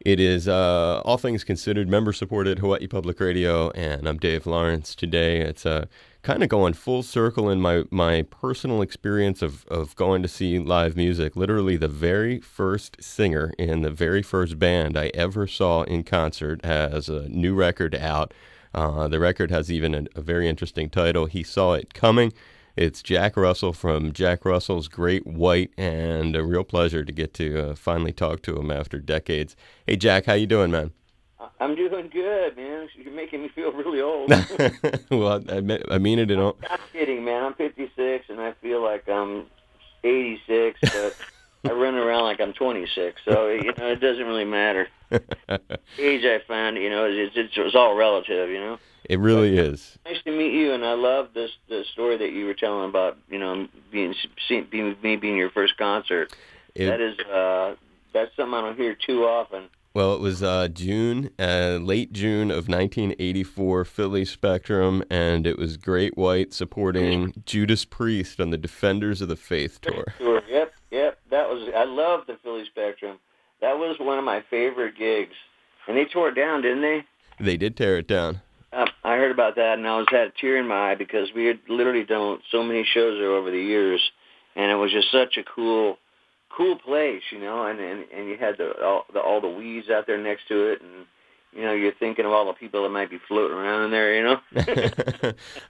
It is All Things Considered, member-supported Hawaii Public Radio, and I'm Dave Lawrence. Today, it's kind of going full circle in my personal experience of going to see live music. Literally the very first singer in the very first band I ever saw in concert has a new record out. The record has even a very interesting title, He Saw It Coming. It's Jack Russell from Jack Russell's Great White, and a real pleasure to get to finally talk to him after decades. Hey, Jack, how you doing, man? I'm doing good, man. You're making me feel really old. Well, I mean it in all. I'm kidding, man. I'm 56, and I feel like I'm 86, but I run around like I'm 26, so, it doesn't really matter. Age, I found, it's all relative, It really is. Nice to meet you, and I love the story that you were telling about, being your first concert. That's something I don't hear too often. Well, it was late June of 1984, Philly Spectrum, and it was Great White supporting Judas Priest on the Defenders of the Faith tour. Yep. I love the Philly Spectrum. That was one of my favorite gigs. And they tore it down, didn't they? They did tear it down. I heard about that, and I had a tear in my eye because we had literally done so many shows there over the years, and it was just such a cool place, and you had all the weeds out there next to it, and you're thinking of all the people that might be floating around in there,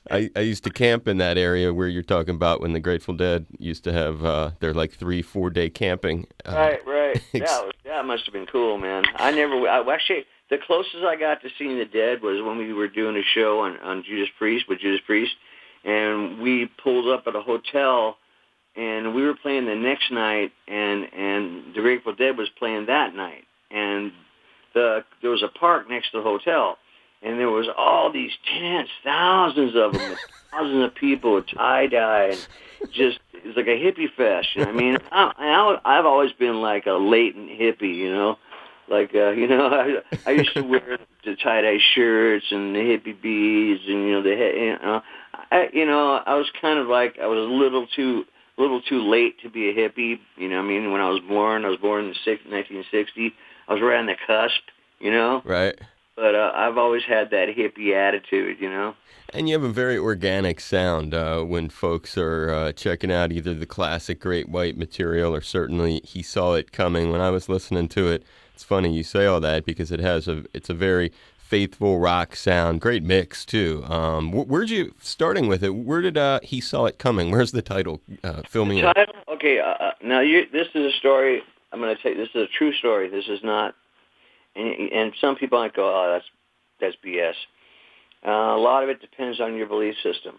I used to camp in that area where you're talking about when the Grateful Dead used to have their 3-4 day camping. Right. That must have been cool, man. Actually, the closest I got to seeing the Dead was when we were doing a show on Judas Priest, and we pulled up at a hotel, and we were playing the next night, and the Grateful Dead was playing that night, and there was a park next to the hotel, and there was all these tents, thousands of them, thousands of people with tie-dye, and just, it was like a hippie fest, I mean? I've always been like a latent hippie, I used to wear the tie-dye shirts and the hippie beads, and I was kind of like, I was a little too late to be a hippie. When I was born in 1960. I was right on the cusp. Right. But I've always had that hippie attitude. And you have a very organic sound when folks are checking out either the classic Great White material or certainly He Saw It Coming. When I was listening to it, it's funny you say all that because it's a very faithful rock sound. Great mix, too. Where'd you, starting with it, where did He Saw It Coming? Where's the title? Fill me in. Okay, now this is a story, I'm going to tell you, this is a true story. This is not, and some people might go, oh, that's BS. A lot of it depends on your belief system.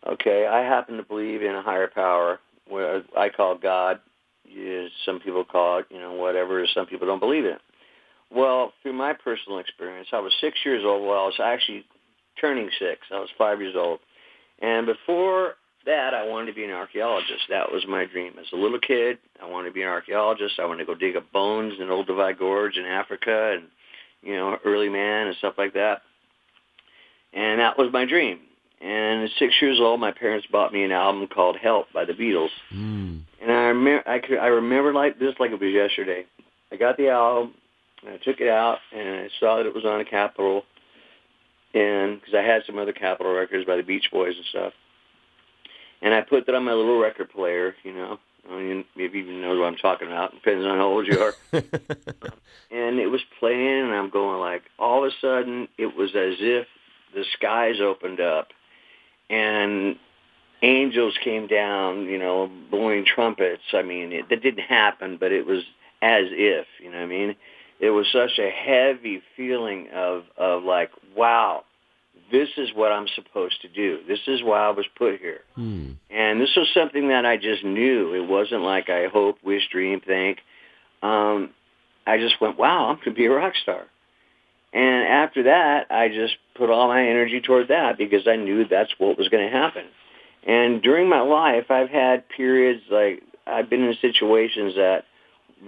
Okay, I happen to believe in a higher power, where I call God. Some people call it, whatever. Some people don't believe in it. Well, through my personal experience, I was 6 years old. Well, I was actually turning 6. I was 5 years old. And before that, I wanted to be an archaeologist. That was my dream. As a little kid, I wanted to be an archaeologist. I wanted to go dig up bones in Old Divide Gorge in Africa and, early man and stuff like that. And that was my dream. And at 6 years old, my parents bought me an album called Help by the Beatles. Mm. And I remember like it was yesterday. I got the album, and I took it out, and I saw that it was on a Capitol, and because I had some other Capitol records by the Beach Boys and stuff. And I put that on my little record player, maybe you even know what I'm talking about. Depends on how old you are. And it was playing, and I'm going like, all of a sudden, it was as if the skies opened up, and angels came down, blowing trumpets. I mean, that didn't happen, but it was as if, It was such a heavy feeling of like, wow, this is what I'm supposed to do. This is why I was put here. Hmm. And this was something that I just knew. It wasn't like I hope, wish, dream, think. I just went, wow, I'm going to be a rock star. And after that, I just put all my energy toward that because I knew that's what was going to happen. And during my life, I've had periods like I've been in situations that,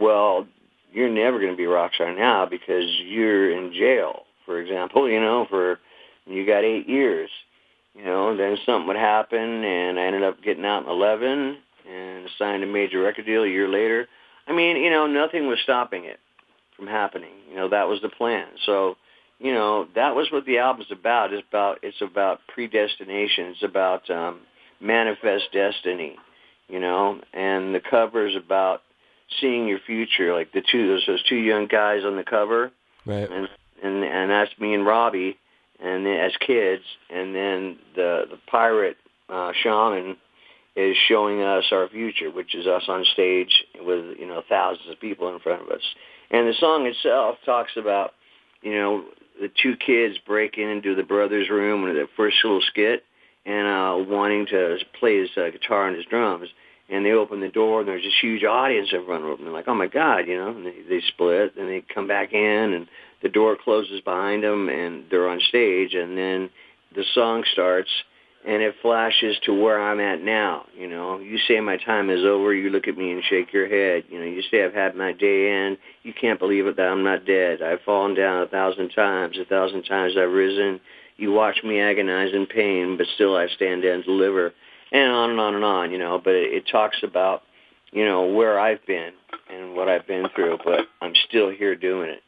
well, you're never going to be a rock star now because you're in jail, for example, you got 8 years. Then something would happen, and I ended up getting out in 11 and signed a major record deal a year later. I mean, nothing was stopping it from happening. That was the plan. So, that was what the album's about. It's about predestination. It's about manifest destiny, and the cover is about seeing your future, like those two young guys on the cover, right? And that's me and Robbie, and then, as kids, and then the pirate shaman is showing us our future, which is us on stage with thousands of people in front of us. And the song itself talks about the two kids breaking into the brother's room in the first little skit and wanting to play his guitar and his drums. And they open the door, and there's this huge audience in front of them. They're like, oh, my God, and they split, and they come back in, and the door closes behind them, and they're on stage, and then the song starts, and it flashes to where I'm at now. You say my time is over, you look at me and shake your head. You say I've had my day in, you can't believe it that I'm not dead. I've fallen down 1,000 times, 1,000 times I've risen. You watch me agonize in pain, but still I stand and deliver. And on and on and on, but it talks about, where I've been and what I've been through, but I'm still here doing it,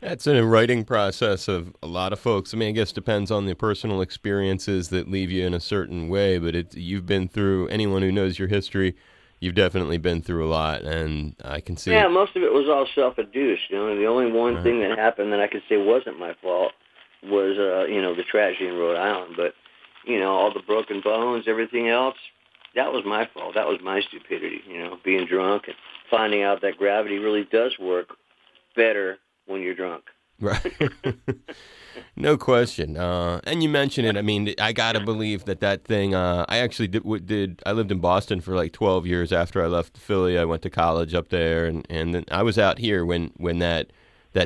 That's a writing process of a lot of folks. I mean, I guess it depends on the personal experiences that leave you in a certain way, but you've been through, anyone who knows your history, you've definitely been through a lot, and I can see. Yeah, most of it was all self-induced, The only one thing that happened that I could say wasn't my fault was, the tragedy in Rhode Island, but all the broken bones, everything else, that was my fault. That was my stupidity, being drunk and finding out that gravity really does work better when you're drunk. Right. No question. And you mentioned it. I mean, I got to believe that thing, I actually I lived in Boston for like 12 years after I left Philly. I went to college up there, and then I was out here when that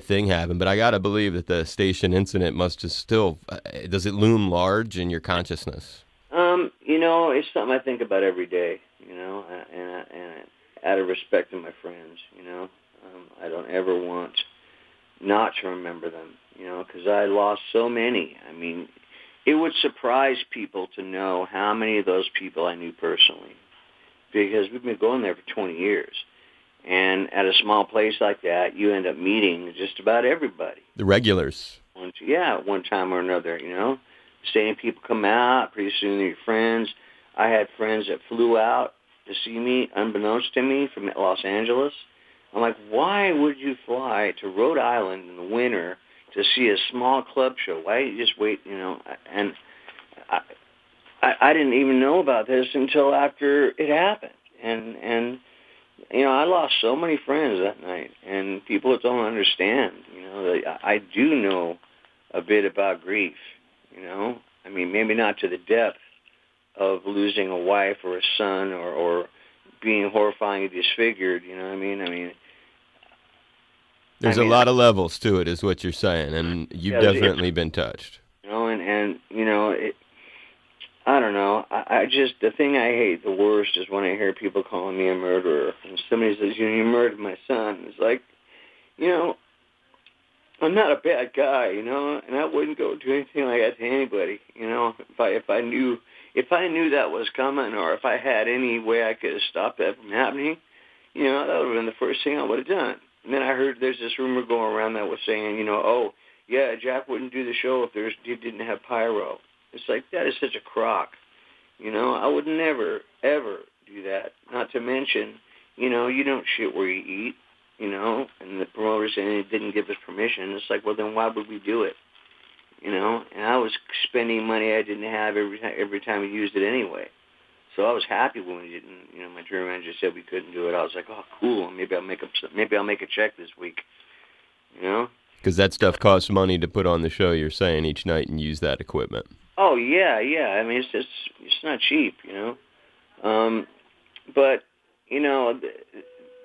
thing happened. But I got to believe that the station incident must have still, does it loom large in your consciousness? It's something I think about every day, and out of respect to my friends, I don't ever want not to remember them, because I lost so many. I mean, it would surprise people to know how many of those people I knew personally, because we've been going there for 20 years. And at a small place like that, you end up meeting just about everybody. The regulars. One time or another, Same people come out, pretty soon they're your friends. I had friends that flew out to see me, unbeknownst to me, from Los Angeles. I'm like, why would you fly to Rhode Island in the winter to see a small club show? Why don't you just wait, And I didn't even know about this until after it happened. And I lost so many friends that night, and people don't understand, I do know a bit about grief, I mean, maybe not to the depth of losing a wife or a son or being horrifyingly disfigured, you know what I mean? There's a lot of levels to it, is what you're saying, and you've definitely been touched. I don't know. I just, the thing I hate the worst is when I hear people calling me a murderer. And somebody says, you murdered my son. It's like, I'm not a bad guy, and I wouldn't go do anything like that to anybody, if I knew that was coming, or if I had any way I could have stopped that from happening, that would have been the first thing I would have done. And then I heard there's this rumor going around that was saying, oh, yeah, Jack wouldn't do the show if he didn't have pyro. It's like, that is such a crock. I would never, ever do that. Not to mention, you don't shit where you eat, and the promoter saying he didn't give us permission. It's like, well, then why would we do it? And I was spending money I didn't have every time we used it anyway. So I was happy when we didn't. My tour manager said we couldn't do it. I was like, oh, cool. Maybe I'll make a check this week. Because that stuff costs money to put on the show, you're saying, each night, and use that equipment. Oh, yeah. I mean, it's not cheap, But,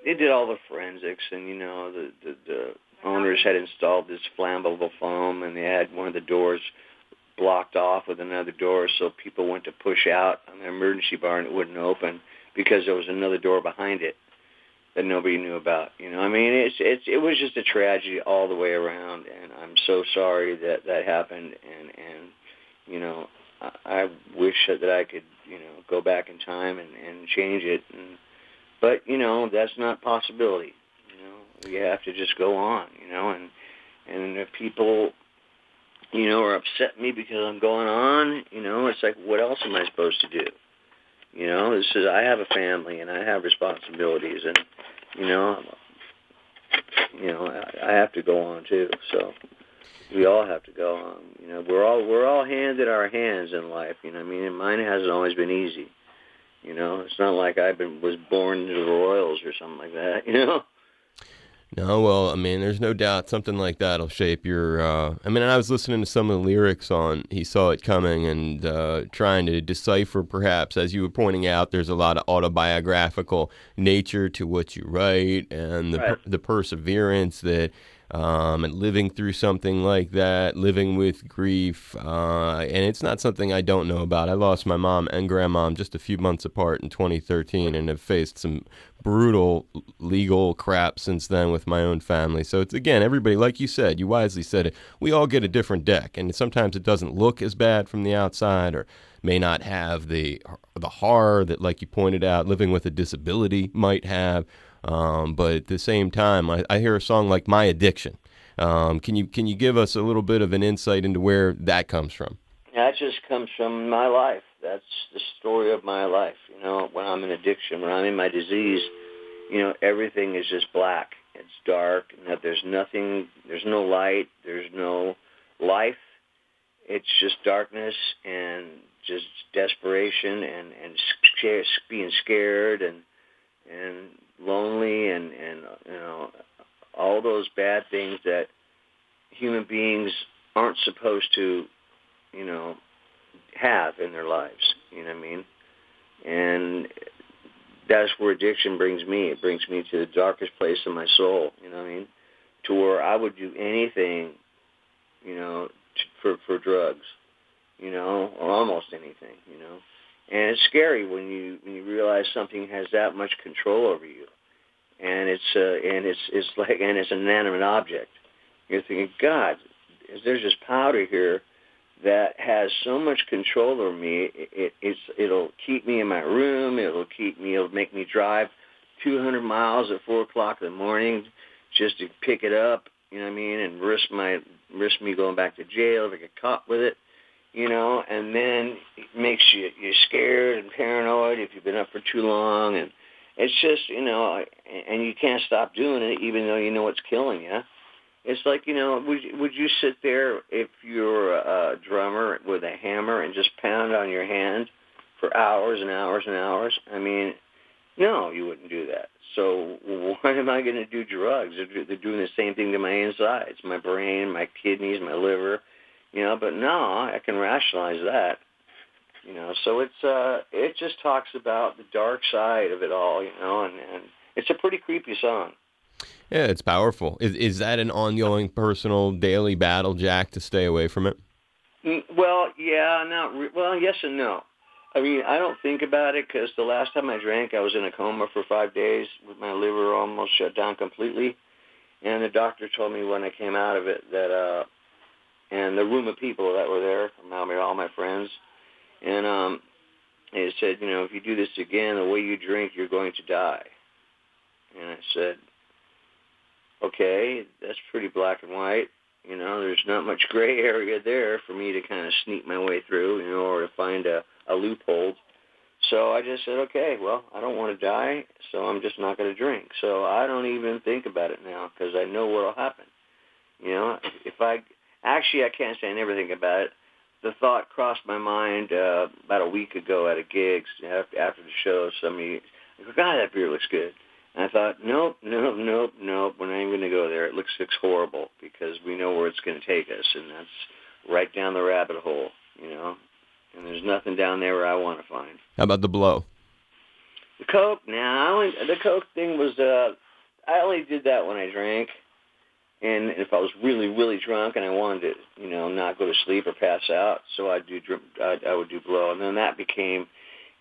they did all the forensics, and, the owners had installed this flammable foam, and they had one of the doors blocked off with another door, so people went to push out on the emergency bar, and it wouldn't open because there was another door behind it that nobody knew about. I mean, it was just a tragedy all the way around, and I'm so sorry that happened, and I wish that I could, go back in time and change it, but that's not a possibility. We have to just go on, and if people, are upset me because I'm going on, it's like, what else am I supposed to do? I have a family and I have responsibilities, and, I have to go on too. So we all have to go on. We're all handed our hands in life. And mine hasn't always been easy. It's not like was born into the Royals or something like that. No, well, there's no doubt something like that'll shape your, and I was listening to some of the lyrics on He Saw It Coming and trying to decipher, perhaps, as you were pointing out, there's a lot of autobiographical nature to what you write and the perseverance that, and living through something like that, living with grief, and it's not something I don't know about. I lost my mom and grandmom just a few months apart in 2013 and have faced some brutal legal crap since then with my own family. So it's, again, everybody, like you said, you wisely said it, we all get a different deck, and sometimes it doesn't look as bad from the outside, or may not have the horror that, like you pointed out, living with a disability might have. But at the same time, I hear a song like My Addiction. Can you give us a little bit of an insight into where that comes from? That just comes from my life. That's the story of my life. When I'm in addiction, when I'm in my disease, everything is just black. It's dark, and there's nothing, there's no light, there's no life. It's just darkness and just desperation and being scared and lonely and all those bad things that human beings aren't supposed to have in their lives. And that's where addiction brings me. It brings me to the darkest place in my soul. To where I would do anything for drugs, or almost anything. And it's scary when you realize something has that much control over you, and it's an inanimate object. You're thinking, God, there's this powder here that has so much control over me. It'll keep me in my room. It'll make me drive 200 miles at 4 o'clock in the morning just to pick it up. And risk me going back to jail if I get caught with it. And then it makes you scared and paranoid if you've been up for too long, and it's just, and you can't stop doing it even though you know it's killing you. It's like, would you sit there if you're a drummer with a hammer and just pound on your hand for hours and hours and hours? No, you wouldn't do that. So why am I going to do drugs? They're doing the same thing to my insides, my brain, my kidneys, my liver. But no, I can rationalize that. So it just talks about the dark side of it all, and it's a pretty creepy song. Yeah, it's powerful. Is that an ongoing, personal, daily battle, Jack, to stay away from it? Well, yeah, well, yes and no. I don't think about it because the last time I drank, I was in a coma for 5 days with my liver almost shut down completely, and the doctor told me when I came out of it that. And the room of people that were there, all my friends, and they said, if you do this again, the way you drink, you're going to die. And I said, okay, that's pretty black and white. There's not much gray area there for me to kind of sneak my way through, or to find a loophole. So I just said, okay, well, I don't want to die, so I'm just not going to drink. So I don't even think about it now because I know what will happen. Actually, I can't say I never think about it. The thought crossed my mind about a week ago at a gig after the show. Somebody, God, that beer looks good. And I thought, nope, we're not even going to go there. It looks horrible because we know where it's going to take us, and that's right down the rabbit hole, And there's nothing down there where I want to find. How about the blow? The Coke? The Coke thing was, I only did that when I drank. And if I was really, really drunk and I wanted to, not go to sleep or pass out, so I would do blow. And then that became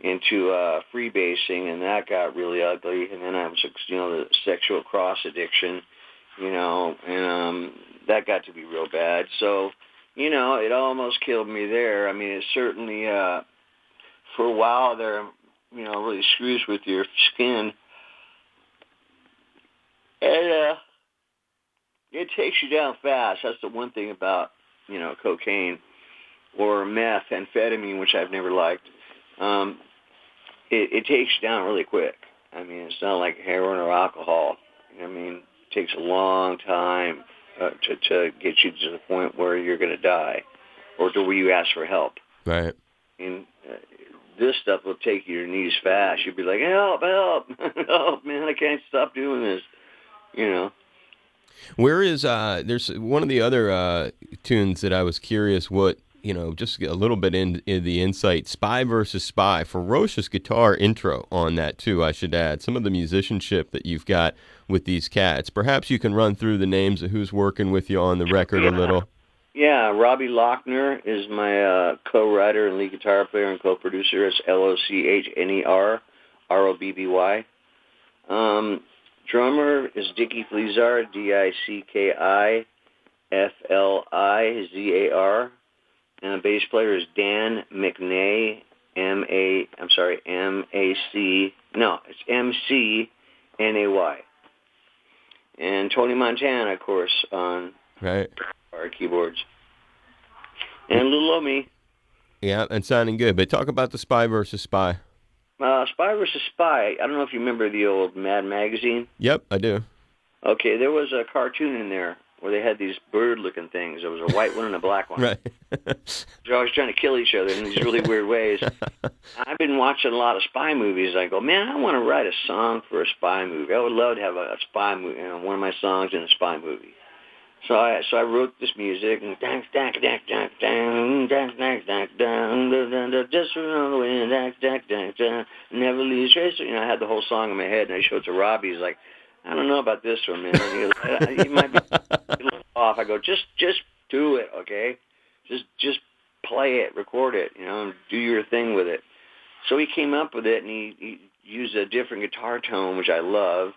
into freebasing, and that got really ugly. And then I was, the sexual cross addiction, and that got to be real bad. So, it almost killed me there. It certainly, for a while there, really screws with your skin. And it takes you down fast. That's the one thing about, cocaine or meth, amphetamine, which I've never liked. It takes you down really quick. I mean, it's not like heroin or alcohol. I mean, it takes a long time to get you to the point where you're going to die or to where you ask for help. Right. And this stuff will take you to your knees fast. You'll be like, help, help, help, man, I can't stop doing this, Where is, there's one of the other tunes that I was curious what, just a little bit in the insight, Spy versus Spy. Ferocious guitar intro on that, too, I should add. Some of the musicianship that you've got with these cats. Perhaps you can run through the names of who's working with you on the record a little. Yeah, Robbie Lochner is my co-writer and lead guitar player and co-producer. It's Lochner, Robby. Drummer is Dickie Flizar, Dickiflizar. And bass player is Dan McNay, McCnay. And Tony Montana, of course, on our keyboards. And little old me. Yeah, and sounding good. But talk about the Spy versus Spy. Spy versus Spy. I don't know if you remember the old Mad magazine. Yep, I do. Okay, there was a cartoon in there where they had these bird-looking things. There was a white one and a black one. Right. They're always trying to kill each other in these really weird ways. I've been watching a lot of spy movies. I go, man, I want to write a song for a spy movie. I would love to have a spy movie, one of my songs in a spy movie. So I wrote this music and just never leaves trace. I had the whole song in my head, and I showed it to Robbie. He's like, I don't know about this one, man. He might be a little off. I go, just do it, okay? Just play it, record it, and do your thing with it. So he came up with it, and he used a different guitar tone, which I love.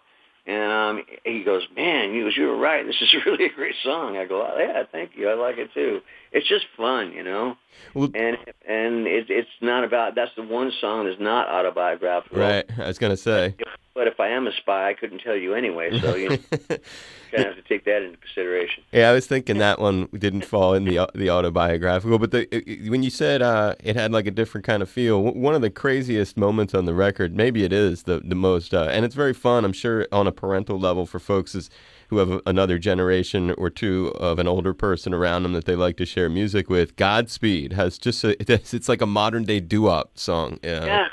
And he goes, man, you were right. This is really a great song. I go, oh, yeah, thank you. I like it too. It's just fun, Well, and it's not about. That's the one song that's not autobiographical. Right. I was gonna say. But if I am a spy, I couldn't tell you anyway. So you kind of have to take that into consideration. Yeah, I was thinking that one didn't fall in the autobiographical. But when you said it had like a different kind of feel, one of the craziest moments on the record, maybe it is the most, and it's very fun, I'm sure, on a parental level for folks who have another generation or two of an older person around them that they like to share music with. Godspeed has just it's like a modern day doo-wop song. Yeah.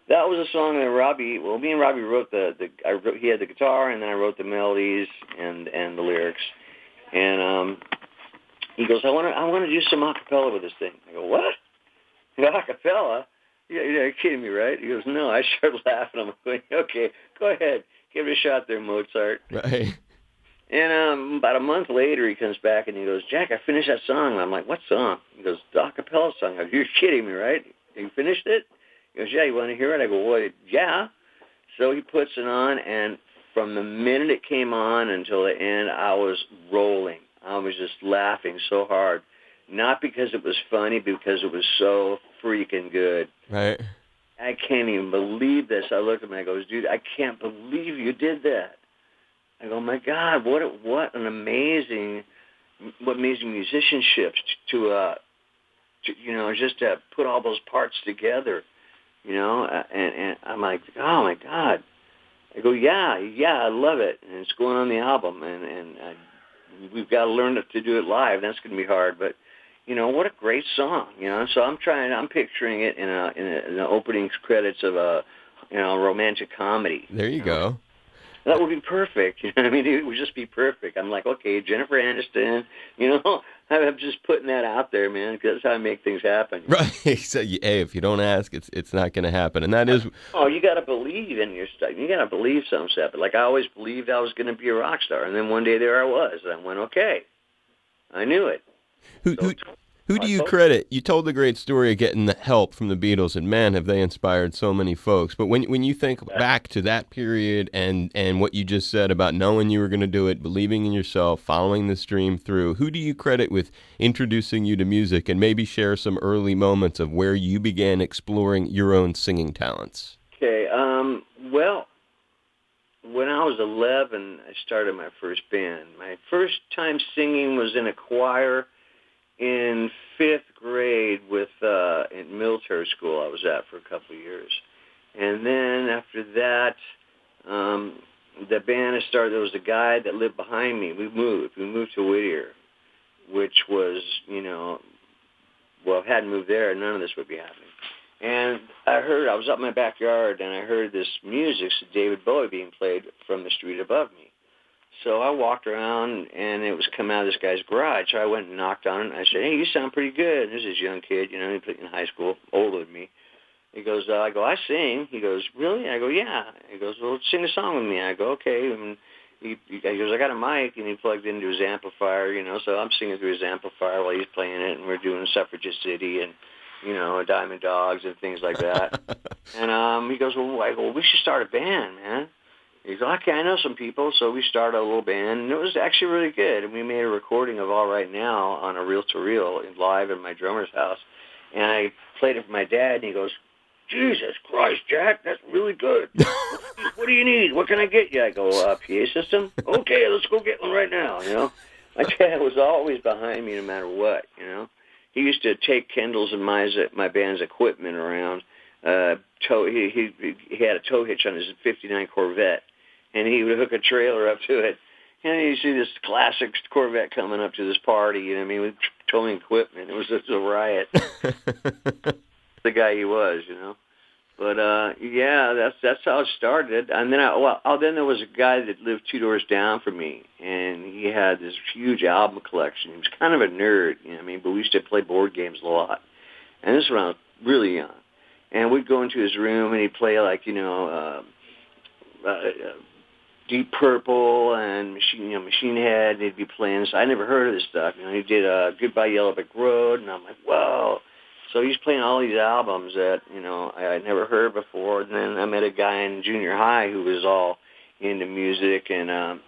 That was a song that me and Robbie wrote he had the guitar, and then I wrote the melodies and the lyrics. And he goes, I want to do some acapella with this thing. I go, what? Acapella? Yeah, you're kidding me, right? He goes, no. I started laughing. I'm going, okay, go ahead. Give it a shot there, Mozart. Right. And about a month later, he comes back and he goes, Jack, I finished that song. And I'm like, what song? He goes, the acapella song. I go, you're kidding me, right? You finished it? He goes, yeah, you want to hear it? I go, well, yeah. So he puts it on, and from the minute it came on until the end, I was rolling. I was just laughing so hard. Not because it was funny, because it was so freaking good. Right. I can't even believe this. I looked at him and I go, dude, I can't believe you did that. I go, my God, what amazing musicianship to just to put all those parts together. And I'm like, oh my God. I go, yeah, I love it, and it's going on the album, and we've got to learn to do it live. That's going to be hard, but what a great song, So I'm picturing it in the opening credits of a romantic comedy. There you go. That would be perfect. It would just be perfect. I'm like, okay, Jennifer Aniston, I'm just putting that out there, man, because that's how I make things happen. Right. So, hey, if you don't ask, it's not going to happen. And that is... Oh, you got to believe in your stuff. You got to believe some stuff. Like I always believed I was going to be a rock star. And then one day there I was. And I went, okay. I knew it. Who do you credit? You told the great story of getting the help from the Beatles, and man, have they inspired so many folks. But when you think back to that period and what you just said about knowing you were going to do it, believing in yourself, following the stream through, who do you credit with introducing you to music, and maybe share some early moments of where you began exploring your own singing talents? Okay, well, when I was 11, I started my first band. My first time singing was in a choir in 5th grade with in military school I was at for a couple of years. And then after that, the band I started, there was a guy that lived behind me. We moved to Whittier, which was, well, hadn't moved there, none of this would be happening. And I was up in my backyard, and I heard this music, David Bowie, being played from the street above me. So I walked around, and it was coming out of this guy's garage. So I went and knocked on it, and I said, "Hey, you sound pretty good." And there's this young kid, he played in high school, older than me. He goes, I go, "I sing." He goes, "Really?" I go, "Yeah." He goes, "Well, sing a song with me." I go, "Okay." And he goes, "I got a mic," and he plugged into his amplifier, so I'm singing through his amplifier while he's playing it, and we're doing Suffragette City and, Diamond Dogs and things like that. And he goes, I go, "We should start a band, man." He goes, "Okay, I know some people." So we started a little band, and it was actually really good. And we made a recording of All Right Now on a reel-to-reel live in my drummer's house. And I played it for my dad, and he goes, "Jesus Christ, Jack, that's really good. What do you need? What can I get you?" I go, "PA system?" "Okay, let's go get one right now." My dad was always behind me no matter what. He used to take Kendall's and my band's equipment around. He had a tow hitch on his '59 Corvette, and he would hook a trailer up to it. And you see this classic Corvette coming up to this party, with towing equipment. It was just a riot. The guy he was, But that's how it started. And then then there was a guy that lived 2 doors down from me, and he had this huge album collection. He was kind of a nerd, but we used to play board games a lot. And this was when I was really young. And we'd go into his room, and he'd play Deep Purple and Machine Head. And he'd be playing. So I never heard of this stuff. He did Goodbye Yellow Brick Road, and I'm like, whoa. So he's playing all these albums that, I had never heard before. And then I met a guy in junior high who was all into music, and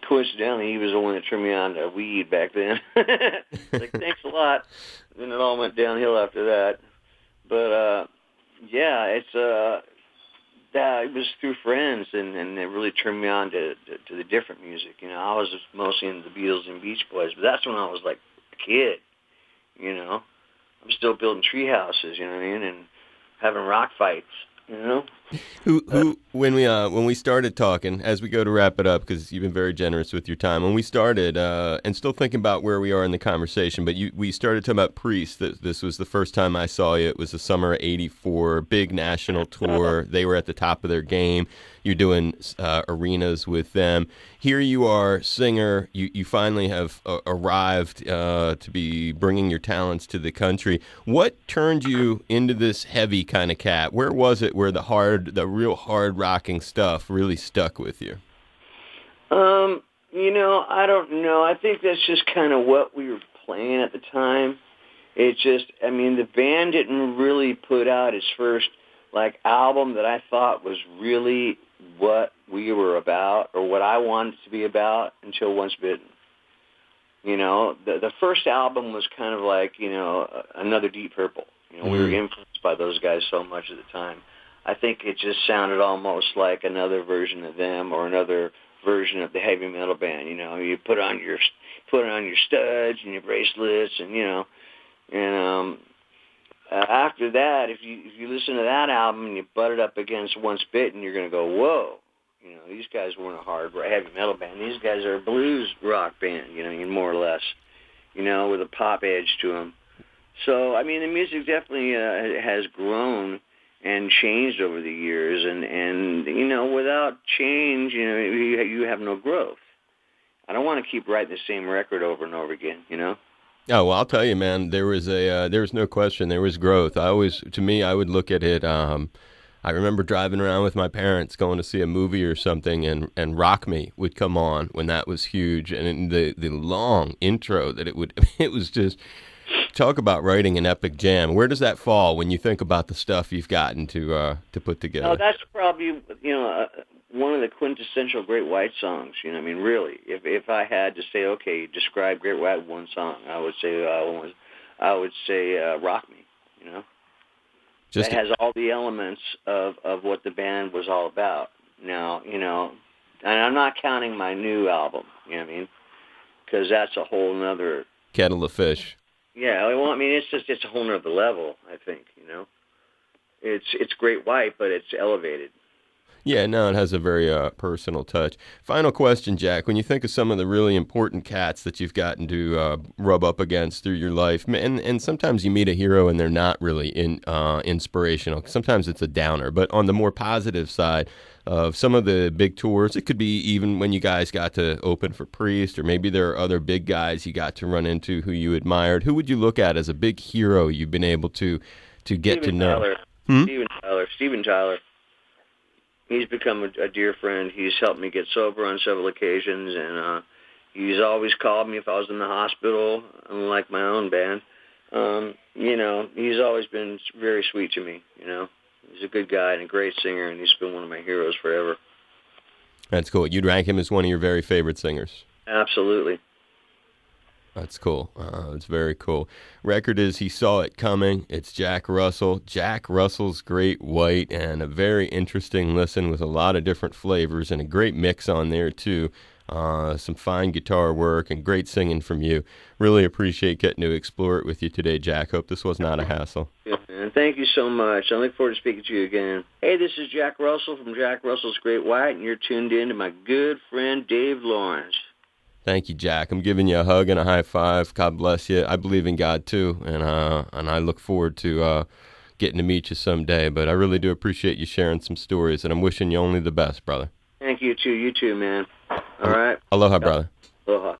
coincidentally, he was the one that turned me on to weed back then. Like, thanks a lot. Then it all went downhill after that. But, it was through friends, and it really turned me on to the different music. I was mostly into the Beatles and Beach Boys, but that's when I was like a kid, I'm still building tree houses, and having rock fights, Who when we started talking, as we go to wrap it up, because you've been very generous with your time, when we started, and still thinking about where we are in the conversation, but we started talking about Priest. This was the first time I saw you. It was the summer of '84, big national tour. They were at the top of their game. You're doing arenas with them. Here you are, singer. You finally have arrived to be bringing your talents to the country. What turned you into this heavy kind of cat? Where was it where the real hard rocking stuff really stuck with you? I don't know. I think that's just kind of what we were playing at the time. It's just, the band didn't really put out its first album that I thought was really what we were about or what I wanted to be about until Once Bitten. The first album was kind of like, another Deep Purple. We were influenced by those guys so much at the time. I think it just sounded almost like another version of them or another version of the heavy metal band. You put on your studs and your bracelets, and after that, if you listen to that album and you butt it up against Once Bitten, you're going to go, whoa. These guys weren't a hard heavy metal band. These guys are a blues rock band, more or less, with a pop edge to them. So, the music definitely has grown and changed over the years, and without change, you have no growth. I don't want to keep writing the same record over and over again, Oh, well, I'll tell you, man, there was no question. There was growth. I would look at it. I remember driving around with my parents going to see a movie or something, and Rock Me would come on when that was huge. And the long intro that it was just, talk about writing an epic jam. Where does that fall when you think about the stuff you've gotten to put together? Oh, that's probably, one of the quintessential Great White songs. Really, if I had to say, okay, describe Great White with one song, I would say Rock Me. It has all the elements of what the band was all about. now, and I'm not counting my new album, you know what I mean? Because that's a whole nother kettle of fish. Yeah, well, I mean, it's a whole nother level, I think, It's Great White, but it's elevated. Yeah, no, it has a very personal touch. Final question, Jack. When you think of some of the really important cats that you've gotten to rub up against through your life, and sometimes you meet a hero and they're not really inspirational. Sometimes it's a downer. But on the more positive side of some of the big tours, it could be even when you guys got to open for Priest, or maybe there are other big guys you got to run into who you admired. Who would you look at as a big hero you've been able to get to know? Steven Tyler. He's become a dear friend. He's helped me get sober on several occasions, and he's always called me if I was in the hospital, unlike my own band. He's always been very sweet to me, He's a good guy and a great singer, and he's been one of my heroes forever. That's cool. You'd rank him as one of your very favorite singers? Absolutely. That's cool. It's very cool. Record is He Saw It Coming. It's Jack Russell. Jack Russell's Great White, and a very interesting listen with a lot of different flavors and a great mix on there, too. Some fine guitar work and great singing from you. Really appreciate getting to explore it with you today, Jack. Hope this was not a hassle. Yeah, man. Thank you so much. I look forward to speaking to you again. Hey, this is Jack Russell from Jack Russell's Great White, and you're tuned in to my good friend Dave Lawrence. Thank you, Jack. I'm giving you a hug and a high five. God bless you. I believe in God, too, and I look forward to getting to meet you someday. But I really do appreciate you sharing some stories, and I'm wishing you only the best, brother. Thank you, too. You too, man. All right. Aloha, brother. Aloha.